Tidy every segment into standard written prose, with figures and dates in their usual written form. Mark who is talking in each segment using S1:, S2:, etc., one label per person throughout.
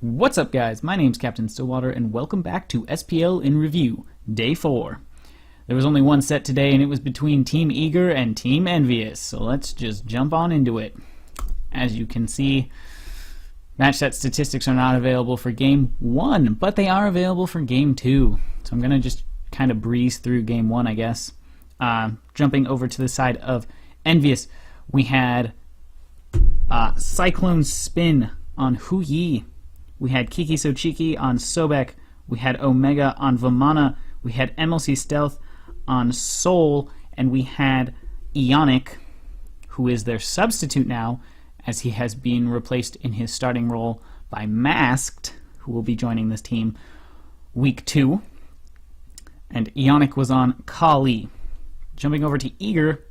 S1: What's up, guys? My name's Captain Stillwater, and welcome back to SPL in Review, Day 4. There was only one set today, and it was between Team Eager and Team Envious, so let's just jump on into it. As you can see, match set statistics are not available for Game 1, but they are available for Game 2. So I'm going to just kind of breeze through Game 1, I guess. Jumping over to the side of Envious, we had Cyclone Spin on Hu Yi. We had Kiki So Cheeky on Sobek. We had Omega on Vamana. We had MLC Stealth on Soul. And we had Ionic, who is their substitute now, as he has been replaced in his starting role by Masked, who will be joining this team Week 2. And Ionic was on Kali. Jumping over to Eager,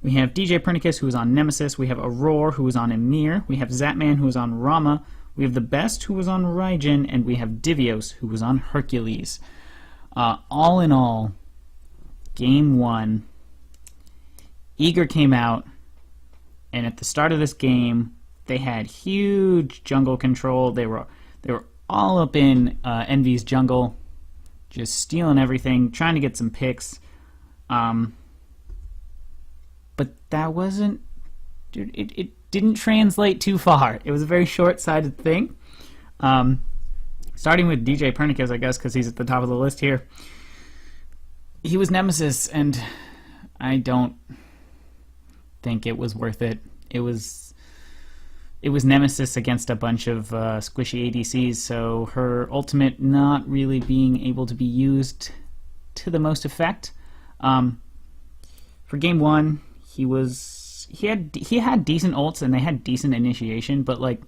S1: we have DJ Pernicus, who is on Nemesis. We have Aurora, who is on Emir. We have Zatman, who is on Rama. We have The Best, who was on Raijin, and we have Divios, who was on Hercules. All in all, Game 1, Eager came out, and at the start of this game, they had huge jungle control. They were all up in Envy's jungle, just stealing everything, trying to get some picks. But that wasn't... Dude, it didn't translate too far. It was a very short-sighted thing. Starting with DJ Pernicus, I guess, because he's at the top of the list here. He was Nemesis, and I don't think it was worth it. It was Nemesis against a bunch of squishy ADCs, so her ultimate not really being able to be used to the most effect. For Game 1, he had decent ults and they had decent initiation, but like,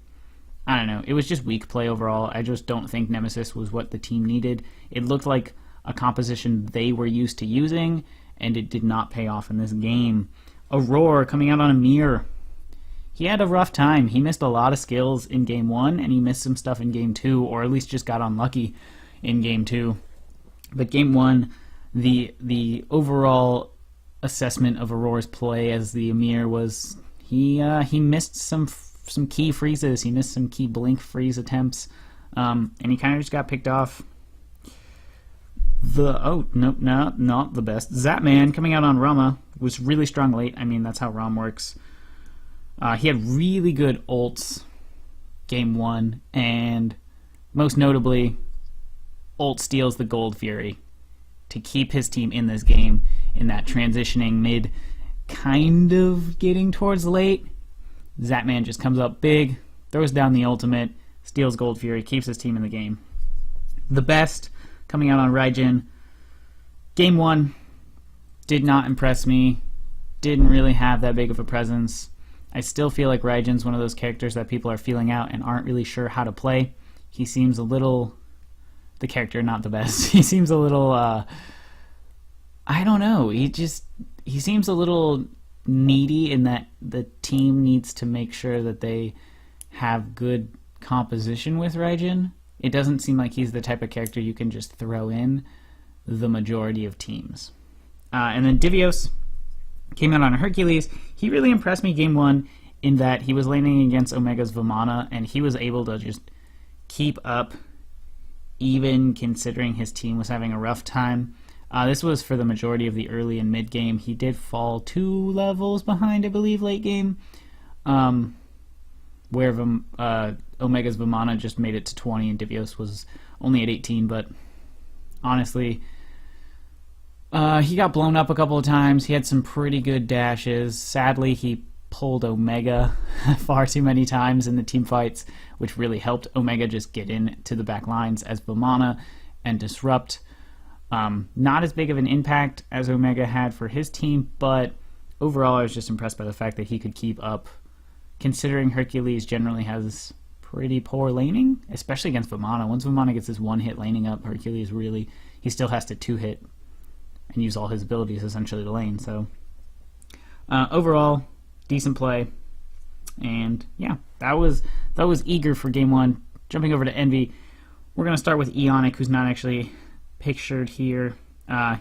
S1: I don't know, it was just weak play overall. I just don't think Nemesis was what the team needed. It looked like a composition they were used to using, and it did not pay off in this game. Aurora coming out on Emir. He had a rough time. He missed a lot of skills in Game 1, and he missed some stuff in Game 2, or at least just got unlucky in Game 2. But Game 1, the overall assessment of Aurora's play as the Emir was he missed some key freezes. He missed some key blink freeze attempts, and he kind of just got picked off. Not the best. Zatman coming out on Rama was really strong late. I mean, that's how Rom works. He had really good ults Game 1, and most notably, ult steals the Gold Fury to keep his team in this game in that transitioning mid, kind of getting towards late. Zatman just comes up big, throws down the ultimate, steals Gold Fury, keeps his team in the game. The Best coming out on Raijin. Game 1 did not impress me, didn't really have that big of a presence. I still feel like Raijin's one of those characters that people are feeling out and aren't really sure how to play. He seems a little... the character, not the best. He seems a little, I don't know. He seems a little needy in that the team needs to make sure that they have good composition with Raijin. It doesn't seem like he's the type of character you can just throw in the majority of teams. And then Divios came out on Hercules. He really impressed me Game 1 in that he was laning against Omega's Vamana, and he was able to just keep up, even considering his team was having a rough time. This was for the majority of the early and mid game. He did fall 2 levels behind, I believe, late game, where Omega's Vamana just made it to 20 and Divios was only at 18, but honestly, he got blown up a couple of times. He had some pretty good dashes. Sadly, he pulled Omega far too many times in the team fights, which really helped Omega just get into the back lines as Vamana and disrupt. Not as big of an impact as Omega had for his team, but overall I was just impressed by the fact that he could keep up, considering Hercules generally has pretty poor laning, especially against Vamana. Once Vamana gets this one-hit laning up, Hercules really, he still has to 2-hit and use all his abilities essentially to lane. So overall, decent play, and yeah, that was Eager for Game 1. Jumping over to Envy, we're going to start with Ionic, who's not actually pictured here.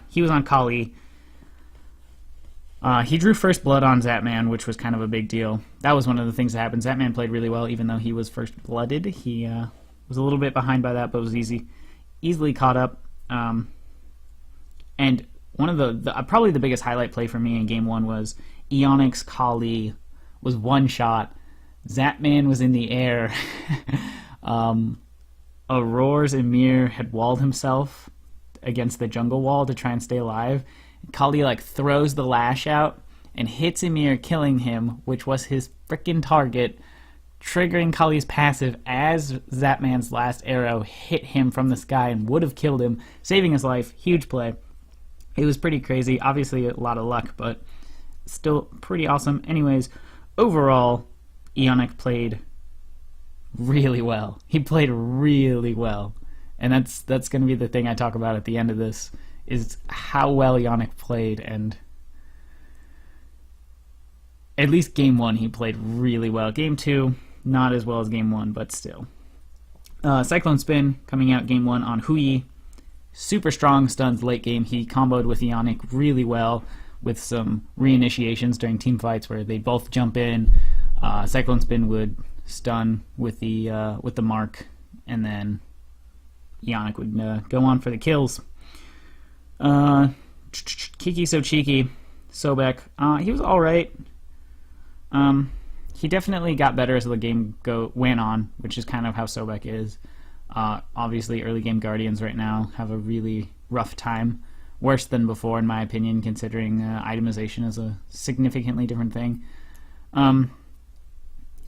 S1: He was on Kali. He drew first blood on Zatman, which was kind of a big deal. That was one of the things that happened. Zatman played really well, even though he was first blooded. He Was a little bit behind by that, but was easily caught up. And one of the probably the biggest highlight play for me in game 1 was Eonix Kali was one shot. Zapman was in the air. Aurore's Emir had walled himself against the jungle wall to try and stay alive. Kali like throws the lash out and hits Emir, killing him, which was his frickin' target, triggering Kali's passive as Zapman's last arrow hit him from the sky and would have killed him, saving his life. Huge play. It was pretty crazy. Obviously a lot of luck, but still pretty awesome. Anyways, overall, Eonic played really well. He played really well. And that's going to be the thing I talk about at the end of this, is how well Eonic played. And at least game 1 he played really well. Game 2, not as well as game 1, but still. Cyclone Spin coming out game 1 on Hui. Super strong stuns late game. He comboed with Eonic really well with some reinitiations during team fights where they both jump in. Cyclone Spin would stun with the mark, and then Eonic would go on for the kills. Kiki So Cheeky, Sobek, he was alright. He definitely got better as the game went on, which is kind of how Sobek is. Obviously, early game Guardians right now have a really rough time. Worse than before, in my opinion, considering itemization is a significantly different thing.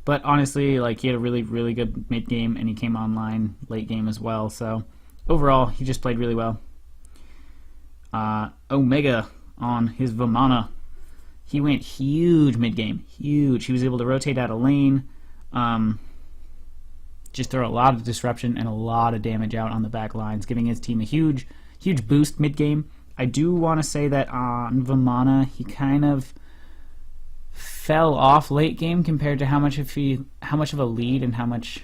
S1: But honestly, like, he had a really, really good mid game, and he came online late game as well. So overall, he just played really well. Omega on his Vamana. He went huge mid game, huge. He was able to rotate out a lane, just throw a lot of disruption and a lot of damage out on the back lines, giving his team a huge boost mid game. I do want to say that on Vamana, he kind of fell off late game compared to how much of a lead and how much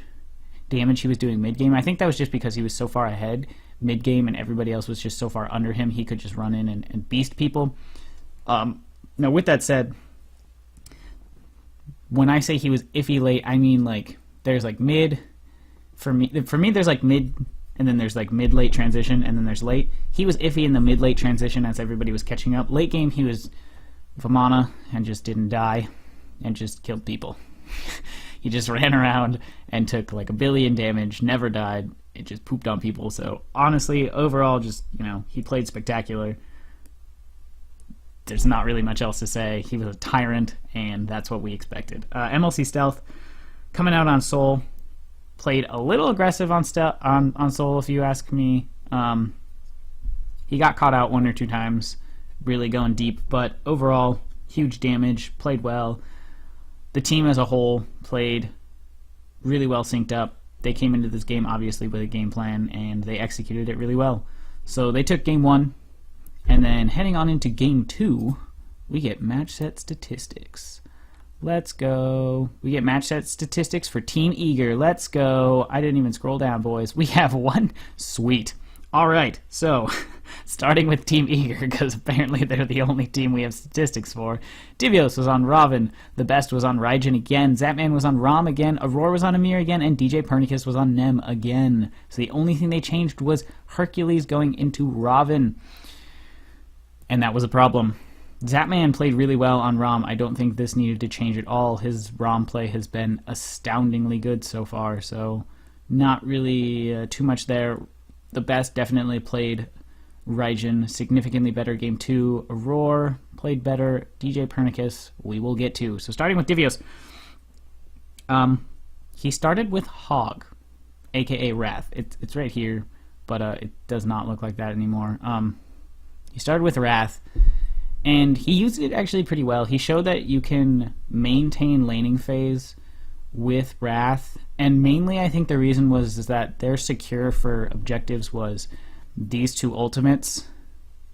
S1: damage he was doing mid game. I think that was just because he was so far ahead mid game and everybody else was just so far under him. He could just run in and beast people. Now, with that said, when I say he was iffy late, I mean, like, there's like mid. For me, there's like mid, and then there's like mid-late transition, and then there's late. He was iffy in the mid-late transition as everybody was catching up. Late game, he was Vamana and just didn't die and just killed people. He just ran around and took like 1 billion damage, never died. It just pooped on people. So honestly, overall, just, he played spectacular. There's not really much else to say. He was a tyrant, and that's what we expected. MLC Stealth coming out on Soul. Played a little aggressive on Soul, if you ask me. He got caught out 1 or 2 times, really going deep, but overall, huge damage, played well. The team as a whole played really well synced up. They came into this game, obviously, with a game plan, and they executed it really well. So they took game 1, and then heading on into game 2, we get match set statistics. Let's go. We get match set statistics for Team Eager. Let's go. I didn't even scroll down, boys. We have 1. Sweet. All right. So, starting with Team Eager, because apparently they're the only team we have statistics for. Divios was on Robin. The Best was on Raijin again. Zapman was on Rom again. Aurora was on Amir again. And DJ Pernicus was on Nem again. So the only thing they changed was Hercules going into Robin. And that was a problem. Zapman played really well on Rom. I don't think this needed to change at all. His Rom play has been astoundingly good so far, so not really too much there. The Best definitely played Raijin significantly better game 2. Aurora played better. DJ Pernicus, we will get to. So starting with Divios. He started with Hog, aka Wrath. It's right here, but it does not look like that anymore. He started with Wrath. And he used it actually pretty well. He showed that you can maintain laning phase with Wrath. And mainly I think the reason is that their secure for objectives was these 2 ultimates.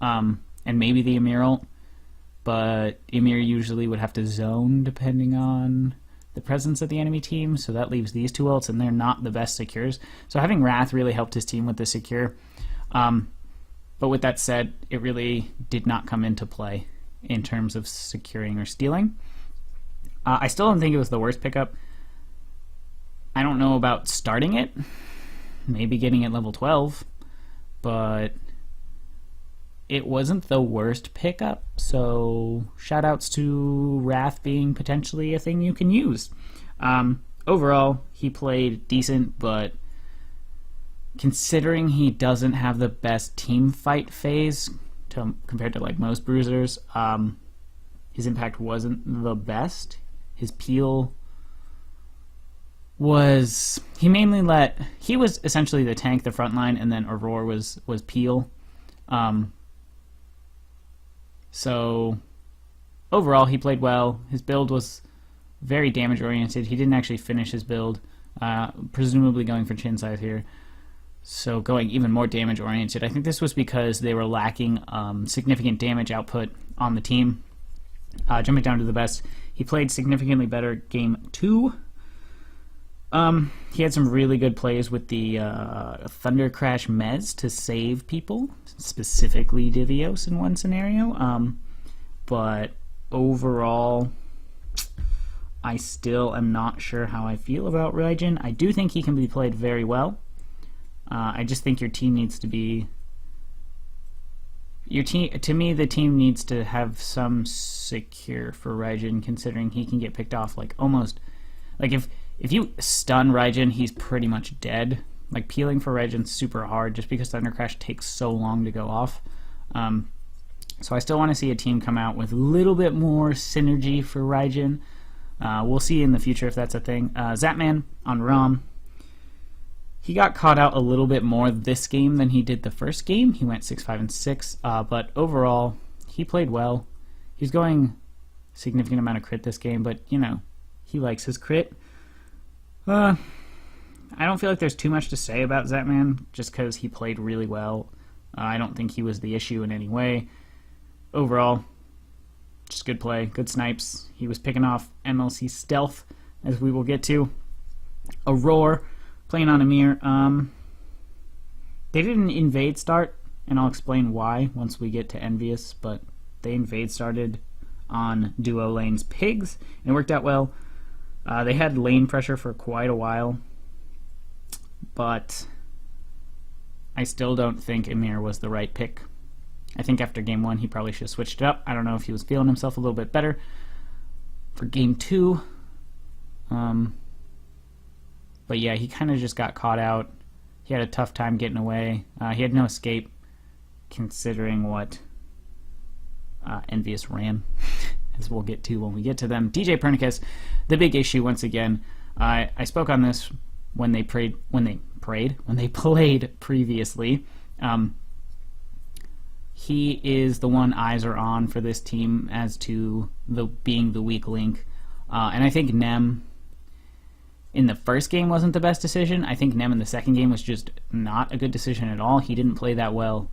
S1: And maybe the Emir ult. But Emir usually would have to zone depending on the presence of the enemy team. So that leaves these 2 ults, and they're not the best secures. So having Wrath really helped his team with the secure. But with that said, it really did not come into play in terms of securing or stealing. I still don't think it was the worst pickup. I don't know about starting it. maybe getting at level 12, but it wasn't the worst pickup, so shoutouts to Wrath being potentially a thing you can use. Overall, he played decent, but considering he doesn't have the best team fight phase compared to like most bruisers, his impact wasn't the best. His peel was... he was essentially the tank, the front line, and then Aurora was peel. So overall, he played well. His build was very damage oriented. He didn't actually finish his build, presumably going for chin size here. So going even more damage oriented. I think this was because they were lacking significant damage output on the team. Jumping down to the best, he played significantly better game 2. He had some really good plays with the Thunder Crash Mez to save people, specifically Divios in one scenario. But overall, I still am not sure how I feel about Raijin. I do think he can be played very well. I just think your team needs to be... to me, the team needs to have some secure for Raijin, considering he can get picked off like almost... like if you stun Raijin, he's pretty much dead. Like, peeling for Raijin's super hard just because Thunder Crash takes so long to go off. So I still want to see a team come out with a little bit more synergy for Raijin. We'll see in the future if that's a thing. Zatman on Rom. He got caught out a little bit more this game than he did the first game. He went 6-5-6, but overall, he played well. He's going a significant amount of crit this game, but, you know, he likes his crit. I don't feel like there's too much to say about Zatman, just because he played really well. I don't think he was the issue in any way. Overall, just good play, good snipes. He was picking off MLC Stealth, as we will get to. Aurora, playing on Amir. They didn't invade start, and I'll explain why once we get to Envious, but they invade started on duo lanes Pigs, and it worked out well. They had lane pressure for quite a while, but I still don't think Amir was the right pick. I think after game 1 he probably should have switched it up. I don't know if he was feeling himself a little bit better for game 2. But yeah, he kind of just got caught out. He had a tough time getting away. He had no escape, considering what Envious ran, as we'll get to when we get to them. DJ Pernicus, the big issue once again. I spoke on this when they played previously. He is the one eyes are on for this team as to being the weak link, and I think Nem in the first game wasn't the best decision. I think Nem in the second game was just not a good decision at all. He didn't play that well.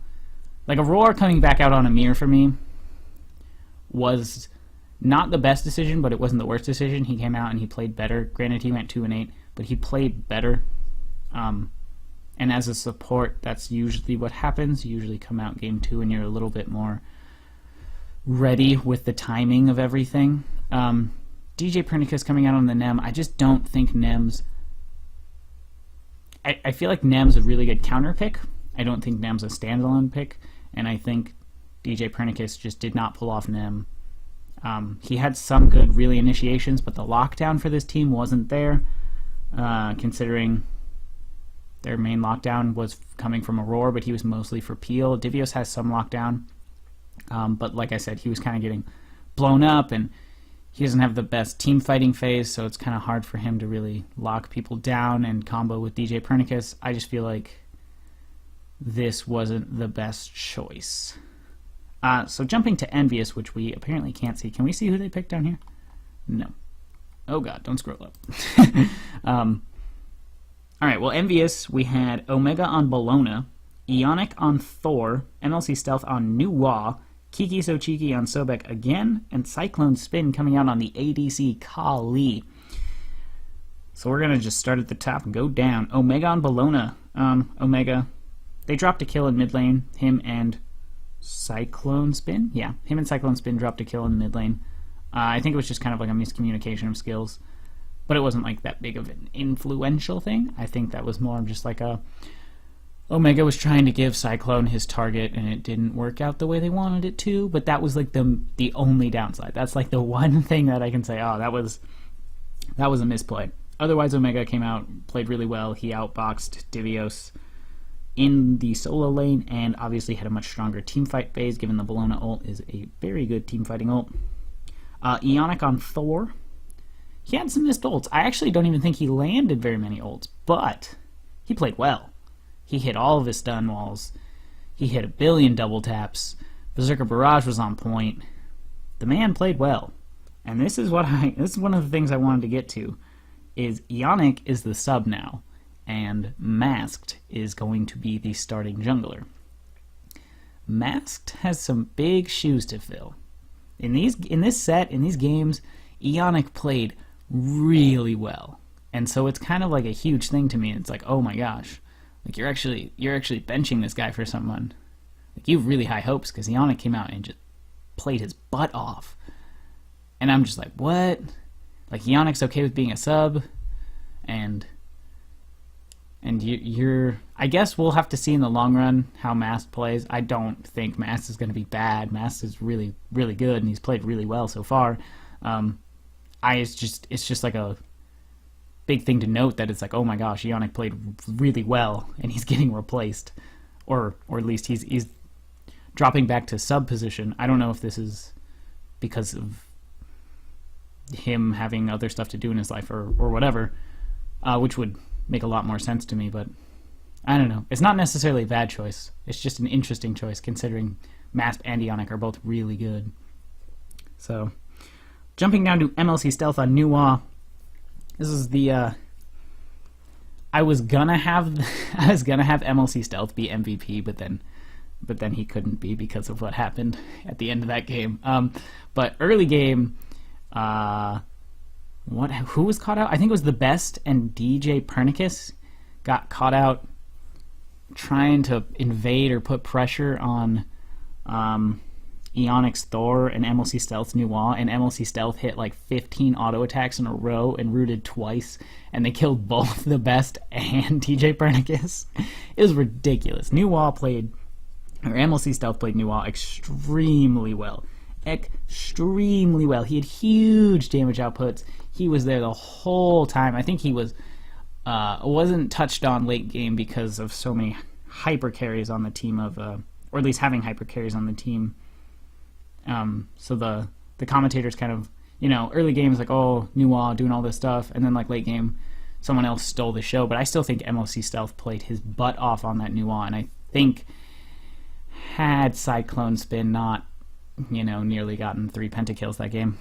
S1: Like, Aurora coming back out on Amir for me was not the best decision, but it wasn't the worst decision. He came out and he played better. Granted, he went 2-8, but he played better. And as a support, that's usually what happens. You usually come out game 2 and you're a little bit more ready with the timing of everything. DJ Pernicus coming out on the Nem. I just don't think Nem's... I feel like Nem's a really good counter pick. I don't think Nem's a standalone pick. And I think DJ Pernicus just did not pull off Nem. He had some good really initiations, but the lockdown for this team wasn't there, considering their main lockdown was coming from Aurora, but he was mostly for Peel. Divios has some lockdown, but like I said, he was kind of getting blown up, and he doesn't have the best team fighting phase, so it's kind of hard for him to really lock people down and combo with DJ Pernicus. I just feel like this wasn't the best choice. So jumping to Envious, which we apparently can't see. Can we see who they picked down here? No. Oh god, don't scroll up. Alright, well, Envious, we had Omega on Bologna, Ionic on Thor, MLC Stealth on Nuwa, Kiki So Cheeky on Sobek again, and Cyclone Spin coming out on the ADC Kali. So we're going to just start at the top and go down. Omega on Bologna. Omega, they dropped a kill in mid lane. Him and Cyclone Spin? Yeah, him and Cyclone Spin dropped a kill in the mid lane. I think it was just kind of like a miscommunication of skills. but it wasn't like that big of an influential thing. I think that was more of just like a Omega was trying to give Cyclone his target and it didn't work out the way they wanted it to, but that was like the only downside. That's like the one thing that I can say, oh, that was a misplay. Otherwise, Omega came out, played really well. He outboxed Divios in the solo lane and obviously had a much stronger teamfight phase, given the Bellona ult is a very good teamfighting ult. Ionic on Thor. He had some missed ults. I actually don't even think he landed very many ults, but he played well. He hit all of his stun walls. He hit 1 billion double taps. Berserker Barrage was on point. The man played well. And this is one of the things I wanted to get to, is Ionic is the sub now, and Masked is going to be the starting jungler. Masked has some big shoes to fill. In this set, in these games, Ionic played really well. And so it's kind of like a huge thing to me. It's like, oh my gosh. Like you're actually benching this guy for someone. Like you have really high hopes, because Ionic came out and just played his butt off. And I'm just like, what? Like Ionic's okay with being a sub, and you're I guess we'll have to see in the long run how Mast plays. I don't think Mast is going to be bad. Mast is really, really good, and he's played really well so far. It's just like a big thing to note that it's like, oh my gosh, Ionic played really well, and he's getting replaced, or at least he's dropping back to sub position. I don't know if this is because of him having other stuff to do in his life or whatever, which would make a lot more sense to me, but I don't know. It's not necessarily a bad choice. It's just an interesting choice, considering Mast and Ionic are both really good. So, jumping down to MLC Stealth on Nuwa. This is the I was gonna have MLC Stealth be MVP, but then he couldn't be because of what happened at the end of that game. But early game, who was caught out? I think it was the Best and DJ Pernicus got caught out trying to invade or put pressure on Ionic's Thor and MLC Stealth's Nuwa, and MLC Stealth hit like 15 auto attacks in a row and rooted twice, and they killed both the Best and DJ Pernicus. It was ridiculous. MLC Stealth played Nuwa extremely well. Extremely well. He had huge damage outputs. He was there the whole time. I think he wasn't touched on late game because of so many hyper carries on the team or at least having hyper carries on the team. So the commentators kind of, early game is like, oh, Nuwa doing all this stuff, and then like late game, someone else stole the show. But I still think MLC Stealth played his butt off on that Nuwa, and I think had Cyclone Spin not, nearly gotten 3 pentakills that game,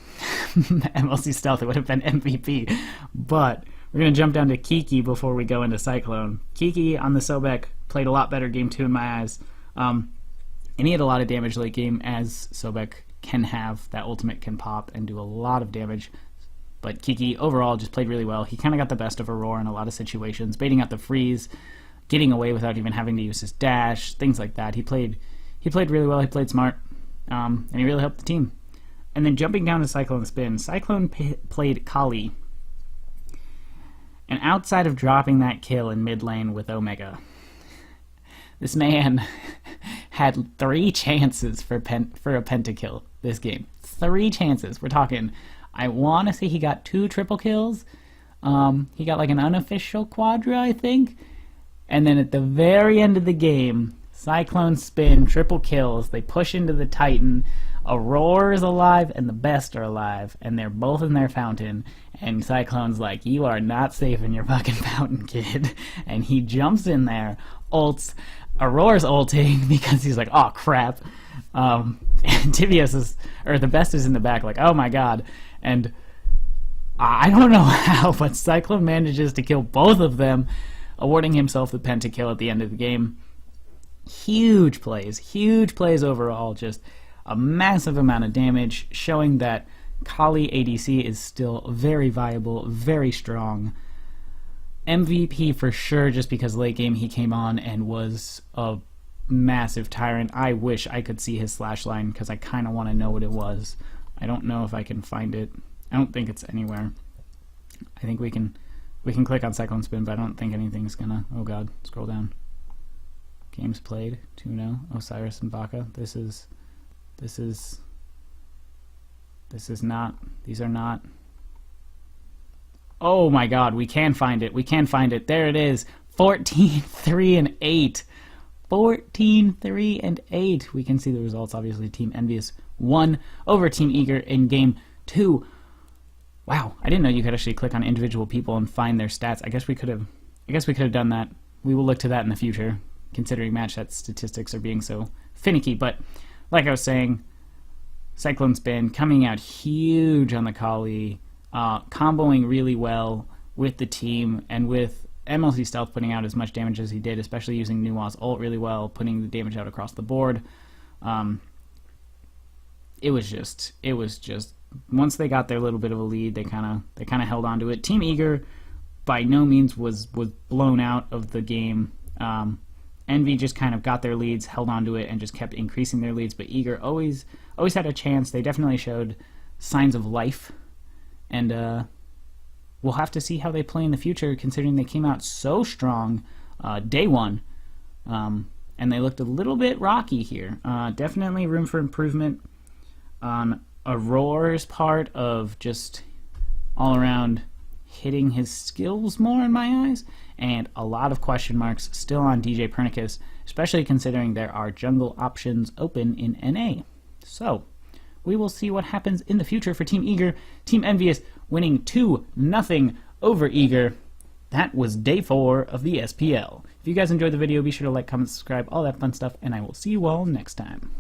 S1: MLC Stealth, it would have been MVP. But we're going to jump down to Kiki before we go into Cyclone. Kiki on the Sobek played a lot better game 2 in my eyes. And he had a lot of damage late game, as Sobek can have. That ultimate can pop and do a lot of damage. But Kiki overall just played really well. He kind of got the best of Aurora in a lot of situations, baiting out the freeze, getting away without even having to use his dash, things like that. He played really well. He played smart. And he really helped the team. And then jumping down to Cyclone Spin, Cyclone played Kali. And outside of dropping that kill in mid lane with Omega, this man had 3 chances for a pentakill this game. 3 chances. We're talking, I want to say he got 2 triple kills. He got like an unofficial quadra, I think. And then at the very end of the game, Cyclone Spin, triple kills. They push into the Titan. Aurora's alive and the Best are alive, and they're both in their fountain. And Cyclone's like, you are not safe in your fucking fountain, kid. And he jumps in there, ults. Aurora's ulting because he's like, oh crap. And the Best is in the back, like, oh my god. And I don't know how, but Cyclone manages to kill both of them, awarding himself the pentakill at the end of the game. Huge plays overall, just a massive amount of damage, showing that Kali ADC is still very viable, very strong. MVP for sure, just because late game he came on and was a massive tyrant. I wish I could see his slash line, because I kind of want to know what it was. I don't know if I can find it. I don't think it's anywhere. I think we can click on Cyclone Spin, but I don't think anything's gonna. Oh God, scroll down. Games played 2-0. Osiris and Baka. This is not. These are not. Oh my God, we can find it. We can find it. There it is. 14-3-8. 14-3-8. We can see the results. Obviously, Team Envious won over Team Eager in Game 2. Wow, I didn't know you could actually click on individual people and find their stats. I guess we could have done that. We will look to that in the future, considering match set statistics are being so finicky. But like I was saying, Cyclone Spin coming out huge on the Kali, comboing really well with the team, and with MLC Stealth putting out as much damage as he did, especially using Nuwa's ult really well, putting the damage out across the board. It was just once they got their little bit of a lead, they kind of held on to it. Team Eager by no means was blown out of the game. Envy just kind of got their leads, held on to it, and just kept increasing their leads. But Eager always had a chance. They definitely showed signs of life, and we'll have to see how they play in the future, considering they came out so strong day one, and they looked a little bit rocky here. Definitely room for improvement on Aurora's part of just all around hitting his skills more in my eyes, and a lot of question marks still on DJ Pernicus, especially considering there are jungle options open in NA. So we will see what happens in the future for Team Eager. Team Envious winning 2-0 over Eager. That was day 4 of the SPL. If you guys enjoyed the video, be sure to like, comment, subscribe, all that fun stuff, and I will see you all next time.